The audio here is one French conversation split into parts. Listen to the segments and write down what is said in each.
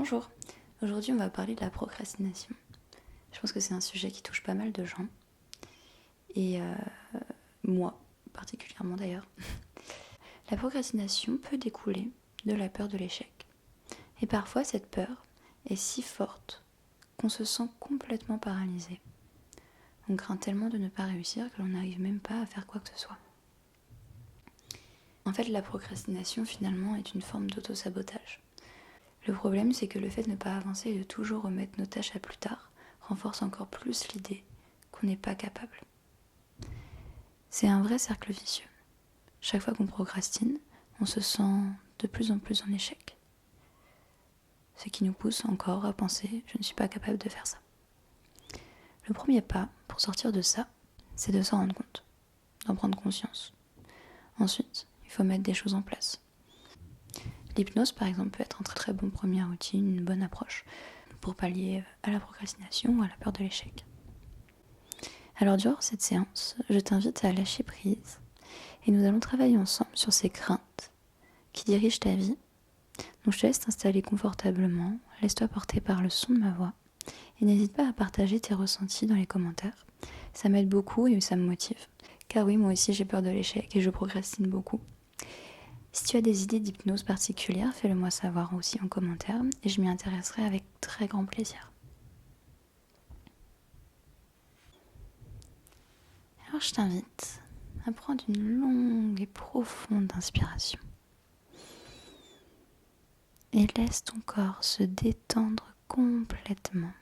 Bonjour, aujourd'hui on va parler de la procrastination. Je pense que c'est un sujet qui touche pas mal de gens, et moi particulièrement d'ailleurs. La procrastination peut découler de la peur de l'échec. Et parfois cette peur est si forte qu'on se sent complètement paralysé. On craint tellement de ne pas réussir que l'on n'arrive même pas à faire quoi que ce soit. En fait, la procrastination finalement est une forme d'auto-sabotage. Le problème, c'est que le fait de ne pas avancer et de toujours remettre nos tâches à plus tard renforce encore plus l'idée qu'on n'est pas capable. C'est un vrai cercle vicieux. Chaque fois qu'on procrastine, on se sent de plus en plus en échec. Ce qui nous pousse encore à penser « je ne suis pas capable de faire ça ». Le premier pas pour sortir de ça, c'est de s'en rendre compte, d'en prendre conscience. Ensuite, il faut mettre des choses en place. L'hypnose, par exemple, peut être un très bon premier outil, une bonne approche pour pallier à la procrastination ou à la peur de l'échec. Alors durant cette séance, je t'invite à lâcher prise et nous allons travailler ensemble sur ces craintes qui dirigent ta vie. Donc je te laisse t'installer confortablement, laisse-toi porter par le son de ma voix et n'hésite pas à partager tes ressentis dans les commentaires. Ça m'aide beaucoup et ça me motive. Car oui, moi aussi j'ai peur de l'échec et je procrastine beaucoup. Si tu as des idées d'hypnose particulières, fais-le moi savoir aussi en commentaire et je m'y intéresserai avec très grand plaisir. Alors je t'invite à prendre une longue et profonde inspiration. Et laisse ton corps se détendre complètement.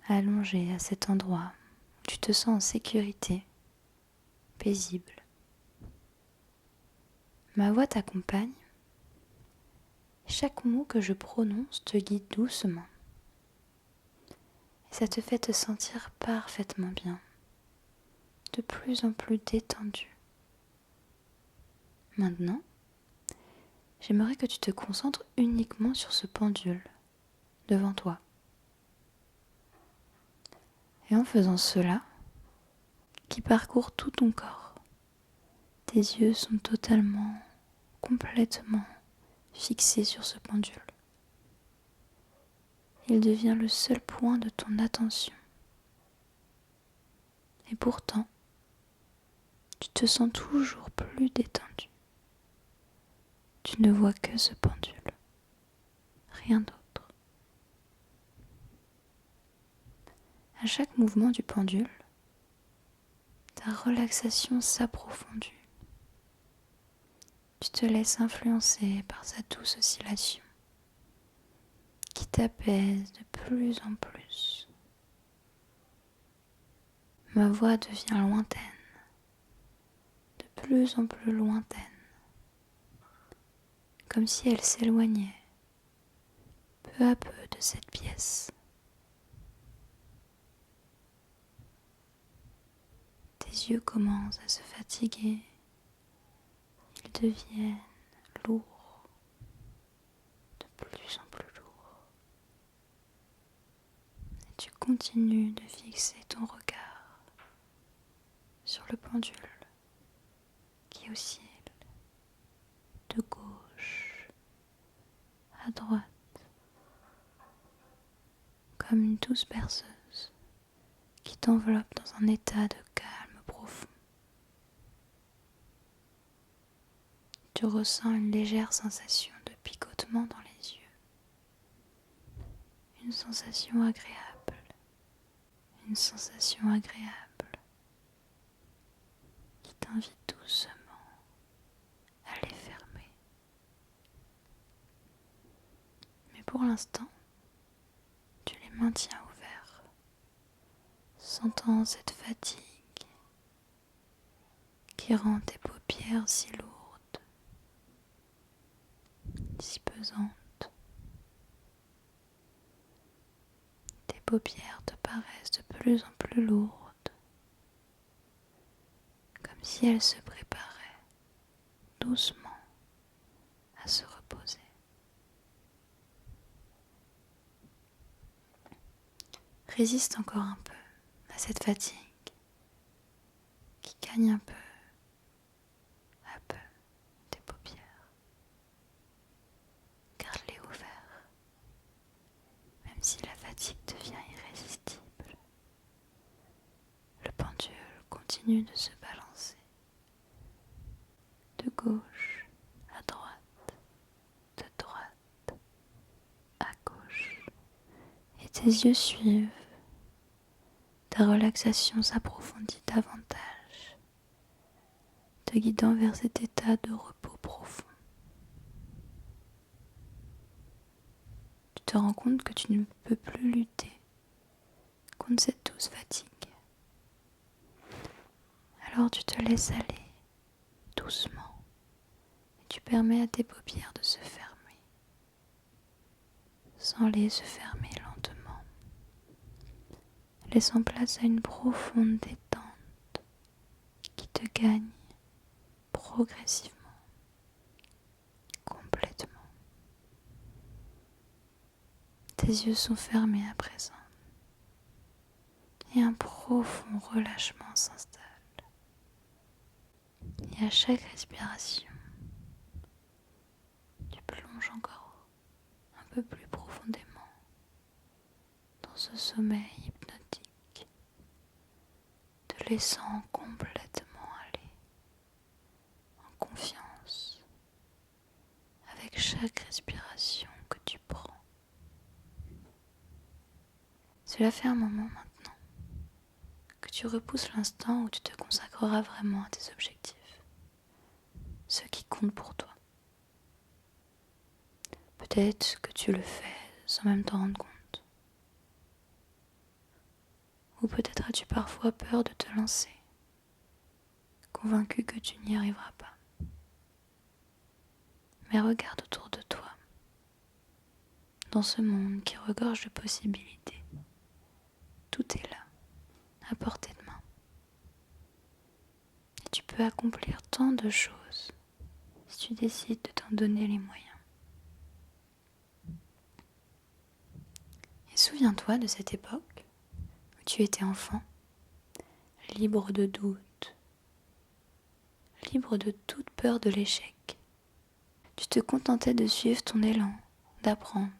Allongé à cet endroit où tu te sens en sécurité, paisible. Ma voix t'accompagne. Chaque mot que je prononce te guide doucement. Et ça te fait te sentir parfaitement bien, de plus en plus détendu. Maintenant, j'aimerais que tu te concentres uniquement sur ce pendule devant toi. Et en faisant cela, qui parcourt tout ton corps, tes yeux sont totalement, complètement fixés sur ce pendule. Il devient le seul point de ton attention. Et pourtant, tu te sens toujours plus détendu. Tu ne vois que ce pendule, rien d'autre. À chaque mouvement du pendule, ta relaxation s'approfondit. Tu te laisses influencer par sa douce oscillation qui t'apaise de plus en plus. Ma voix devient lointaine, de plus en plus lointaine, comme si elle s'éloignait peu à peu de cette pièce. Tes yeux commencent à se fatiguer, ils deviennent lourds, de plus en plus lourds. Et tu continues de fixer ton regard sur le pendule qui oscille de gauche à droite, comme une douce berceuse qui t'enveloppe dans un état de calme profond. Tu ressens une légère sensation de picotement dans les yeux, une sensation agréable qui t'invite doucement à les fermer. Mais pour l'instant, tu les maintiens ouverts, sentant cette fatigue qui rend tes paupières si lourdes, si pesantes. Tes paupières te paraissent de plus en plus lourdes, comme si elles se préparaient doucement à se reposer. Résiste encore un peu à cette fatigue qui gagne un peu à peu tes paupières. Garde-les continue de se balancer de gauche à droite, de droite à gauche. Et tes yeux suivent. Ta relaxation s'approfondit davantage, te guidant vers cet état de repos profond. Tu te rends compte que tu ne peux plus lutter contre cette douce fatigue. Alors tu te laisses aller doucement et tu permets à tes paupières de se fermer, sans les se fermer lentement, laissant place à une profonde détente qui te gagne progressivement, complètement. Tes yeux sont fermés à présent et un profond relâchement s'installe. Et à chaque respiration, tu plonges encore un peu plus profondément dans ce sommeil hypnotique, te laissant complètement aller en confiance avec chaque respiration que tu prends. Cela fait un moment maintenant que tu repousses l'instant où tu te consacreras vraiment à tes objectifs, ceux qui comptent pour toi. Peut-être que tu le fais sans même t'en rendre compte. Ou peut-être as-tu parfois peur de te lancer, convaincu que tu n'y arriveras pas. Mais regarde autour de toi, dans ce monde qui regorge de possibilités. Tout est là, à portée de main. Et tu peux accomplir tant de choses si tu décides de t'en donner les moyens. Et souviens-toi de cette époque où tu étais enfant, libre de doute, libre de toute peur de l'échec. Tu te contentais de suivre ton élan, d'apprendre,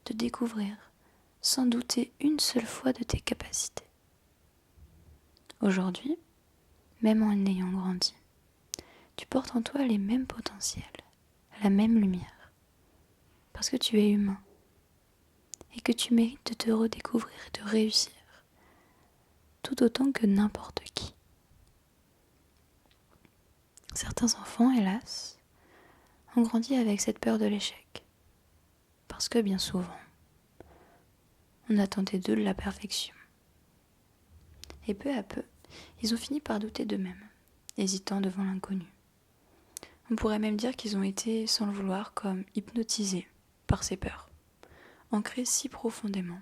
de découvrir, sans douter une seule fois de tes capacités. Aujourd'hui, même en ayant grandi, tu portes en toi les mêmes potentiels, la même lumière, parce que tu es humain et que tu mérites de te redécouvrir et de réussir, tout autant que n'importe qui. Certains enfants, hélas, ont grandi avec cette peur de l'échec, parce que bien souvent, on attendait d'eux de la perfection. Et peu à peu, ils ont fini par douter d'eux-mêmes, hésitant devant l'inconnu. On pourrait même dire qu'ils ont été, sans le vouloir, comme hypnotisés par ces peurs, ancrées si profondément.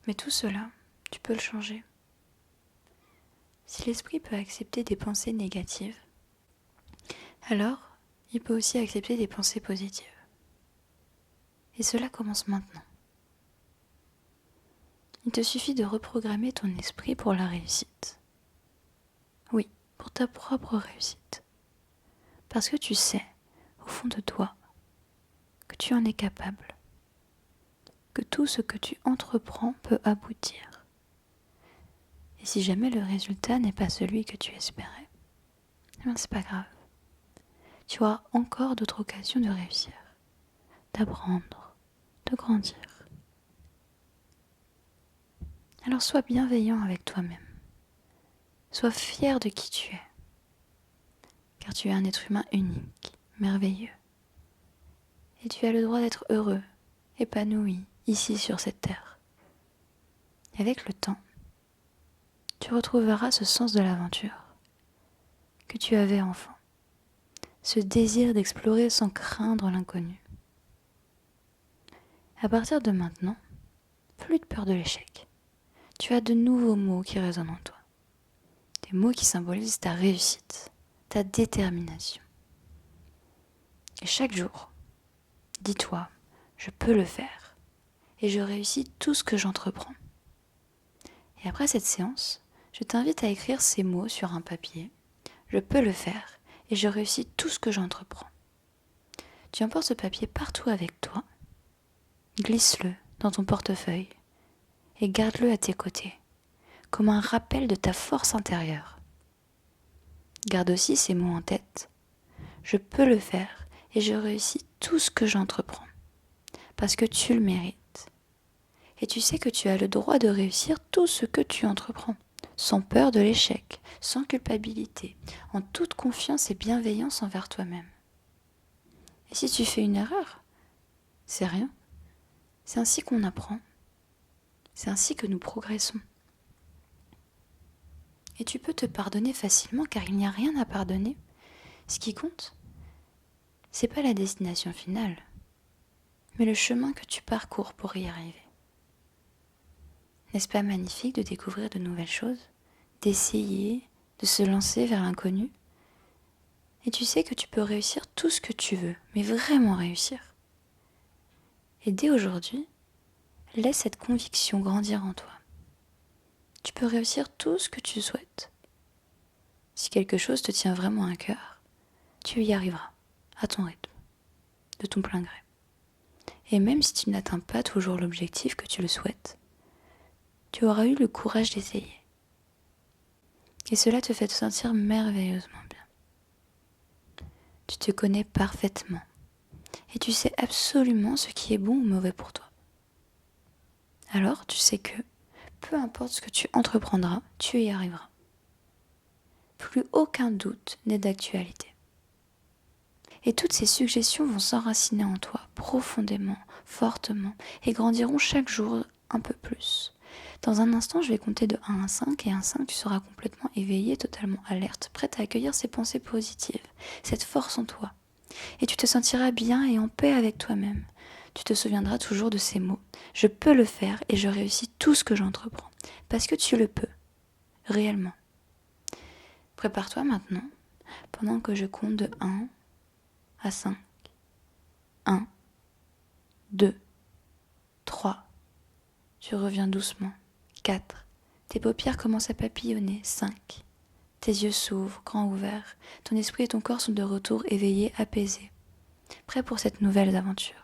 Mais tout cela, tu peux le changer. Si l'esprit peut accepter des pensées négatives, alors il peut aussi accepter des pensées positives. Et cela commence maintenant. Il te suffit de reprogrammer ton esprit pour la réussite. Oui, pour ta propre réussite. Parce que tu sais, au fond de toi, que tu en es capable. Que tout ce que tu entreprends peut aboutir. Et si jamais le résultat n'est pas celui que tu espérais, eh bien c'est pas grave. Tu auras encore d'autres occasions de réussir, d'apprendre, de grandir. Alors sois bienveillant avec toi-même. Sois fier de qui tu es. Car tu es un être humain unique, merveilleux. Et tu as le droit d'être heureux, épanoui, ici sur cette terre. Et avec le temps, tu retrouveras ce sens de l'aventure que tu avais enfant. Ce désir d'explorer sans craindre l'inconnu. À partir de maintenant, plus de peur de l'échec. Tu as de nouveaux mots qui résonnent en toi. Des mots qui symbolisent ta réussite, ta détermination. Et chaque jour, dis-toi, je peux le faire. Et je réussis tout ce que j'entreprends. Et après cette séance, je t'invite à écrire ces mots sur un papier. Je peux le faire et je réussis tout ce que j'entreprends. Tu emportes ce papier partout avec toi. Glisse-le dans ton portefeuille et garde-le à tes côtés, comme un rappel de ta force intérieure. Garde aussi ces mots en tête. Je peux le faire et je réussis tout ce que j'entreprends, parce que tu le mérites. Et tu sais que tu as le droit de réussir tout ce que tu entreprends, sans peur de l'échec, sans culpabilité, en toute confiance et bienveillance envers toi-même. Et si tu fais une erreur, c'est rien. C'est ainsi qu'on apprend. C'est ainsi que nous progressons. Et tu peux te pardonner facilement car il n'y a rien à pardonner. Ce qui compte, c'est pas la destination finale, mais le chemin que tu parcours pour y arriver. N'est-ce pas magnifique de découvrir de nouvelles choses, d'essayer, de se lancer vers l'inconnu? Et tu sais que tu peux réussir tout ce que tu veux, mais vraiment réussir. Et dès aujourd'hui, laisse cette conviction grandir en toi. Tu peux réussir tout ce que tu souhaites. Si quelque chose te tient vraiment à cœur, tu y arriveras, à ton rythme, de ton plein gré. Et même si tu n'atteins pas toujours l'objectif que tu le souhaites, tu auras eu le courage d'essayer. Et cela te fait te sentir merveilleusement bien. Tu te connais parfaitement et tu sais absolument ce qui est bon ou mauvais pour toi. Alors tu sais que, peu importe ce que tu entreprendras, tu y arriveras. Plus aucun doute n'est d'actualité. Et toutes ces suggestions vont s'enraciner en toi profondément, fortement, et grandiront chaque jour un peu plus. Dans un instant, je vais compter de 1 à 5, et à 5, tu seras complètement éveillé, totalement alerte, prête à accueillir ces pensées positives, cette force en toi. Et tu te sentiras bien et en paix avec toi-même. Tu te souviendras toujours de ces mots. Je peux le faire et je réussis tout ce que j'entreprends. Parce que tu le peux, réellement. Prépare-toi maintenant, pendant que je compte de 1 à 5. 1, 2, 3. Tu reviens doucement. 4. Tes paupières commencent à papillonner. 5. Tes yeux s'ouvrent, grands ouverts. Ton esprit et ton corps sont de retour éveillés, apaisés. Prêts pour cette nouvelle aventure.